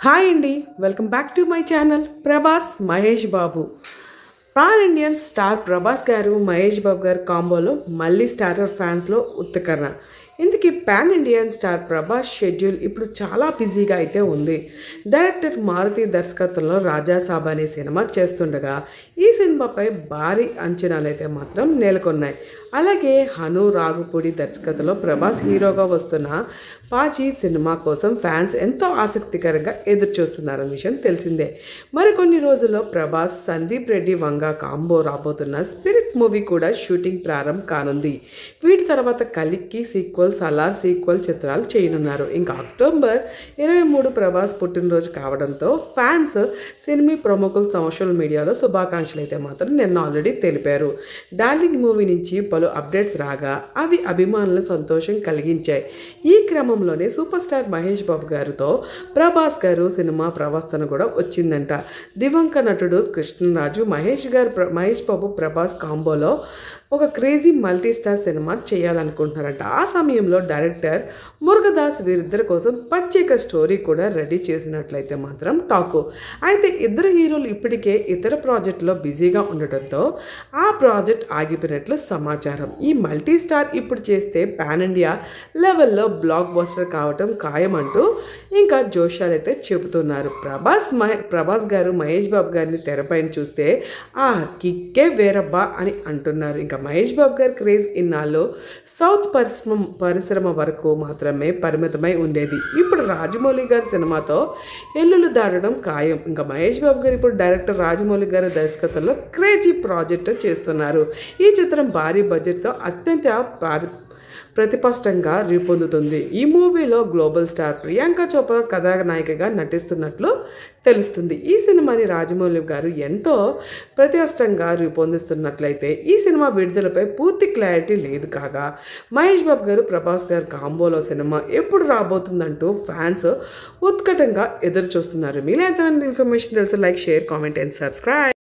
Hi అండి, welcome back to my channel. Prabhas Mahesh Babu pan Indian star Prabhas గారు మహేష్ బాబు గారు కాంబోలో మళ్ళీ స్టార్టర్ ఫ్యాన్స్లో ఉత్తకరణ. ఇందుకే pan Indian star Prabhas schedule ఇప్పుడు చాలా బిజీగా అయితే ఉంది. డైరెక్టర్ మారుతి దర్శకత్వంలో రాజాసాబ్ అనే సినిమా చేస్తుండగా ఈ సినిమాపై భారీ అంచనాలు అయితే మాత్రం నెలకొన్నాయి. అలాగే హను రాఘుపూడి దర్శకత్వంలో ప్రభాస్ హీరోగా వస్తున్న పాచి సినిమా కోసం ఫ్యాన్స్ ఎంతో ఆసక్తికరంగా ఎదురు చూస్తున్నారన్న విషయం తెలిసిందే. మరికొన్ని రోజుల్లో ప్రభాస్ సందీప్ రెడ్డి వంగ కాంబో రాబోతున్న స్పిరిట్ మూవీ కూడా షూటింగ్ ప్రారంభం కానుంది. వీటి తర్వాత కలిక్కి సీక్వెల్, సలార్ సీక్వెల్ చిత్రాలు చేయనున్నారు. ఇంకా అక్టోబర్ 23 ప్రభాస్ పుట్టినరోజు కావడంతో ఫ్యాన్స్ సినిమా ప్రముఖులు సోషల్ మీడియాలో శుభాకాంక్షలు అయితే మాత్రం నిన్న ఆల్రెడీ తెలిపారు. డార్లింగ్ మూవీ నుంచి పలు అప్డేట్స్ రాగా అవి అభిమానులను సంతోషం కలిగించాయి. ఈ క్రమంలోనే సూపర్ స్టార్ మహేష్ బాబు గారితో ప్రభాస్ గారు సినిమా ప్రవస్తన కూడా వచ్చిందంట. దివంగత నటుడు కృష్ణరాజు మహేష్ బాబు ప్రభాస్ కాంబోలో ఒక క్రేజీ మల్టీ స్టార్ సినిమా చేయాలనుకుంటున్నారంట. ఆ సమయంలో డైరెక్టర్ మురుగదాస్ వీరిద్దరి కోసం ప్రత్యేక స్టోరీ కూడా రెడీ చేసినట్లయితే మాత్రం టాకు. అయితే ఇద్దరు హీరోలు ఇప్పటికే ఇతర ప్రాజెక్టులో బిజీగా ఉండటంతో ఆ ప్రాజెక్ట్ ఆగిపోయినట్లు సమాచారం. ఈ మల్టీ స్టార్ ఇప్పుడు చేస్తే పాన్ ఇండియా లెవెల్లో బ్లాక్ బస్టర్ కావటం ఖాయమంటూ ఇంకా జోషాలు అయితే చెబుతున్నారు. ప్రభాస్ గారు మహేష్ బాబు గారిని తెరపైన చూస్తే ఆ కిక్కే వేరబ్బా అని అంటున్నారు. ఇంకా మహేష్ బాబు గారి క్రేజ్ ఇన్నాళ్ళు సౌత్ పరిశ్రమ వరకు మాత్రమే పరిమితమై ఉండేది. ఇప్పుడు రాజమౌళి గారి సినిమాతో ఎల్లులు దాటడం ఖాయం. ఇంకా మహేష్ బాబు గారు ఇప్పుడు డైరెక్టర్ రాజమౌళి గారి దర్శకత్వంలో క్రేజీ ప్రాజెక్టు చేస్తున్నారు. ఈ చిత్రం భారీ బడ్జెట్తో అత్యంత ప్రతిపష్టంగా రూపొందుతుంది. ఈ మూవీలో గ్లోబల్ స్టార్ ప్రియాంక చోప్రా కథానాయికగా నటిస్తున్నట్లు తెలుస్తుంది. ఈ సినిమాని రాజమౌళి గారు ఎంతో ప్రతిష్టంగా రూపొందిస్తున్నట్లయితే ఈ సినిమా విడుదలపై పూర్తి క్లారిటీ లేదు. కాగా మహేష్ బాబు గారు ప్రభాస్ గారు కాంబోలో సినిమా ఎప్పుడు రాబోతుందంటూ ఫ్యాన్స్ ఉత్కటంగా ఎదురు చూస్తున్నారు. మీరు ఎంతమంది ఇన్ఫర్మేషన్ తెలుసు? Like, share, comment and subscribe.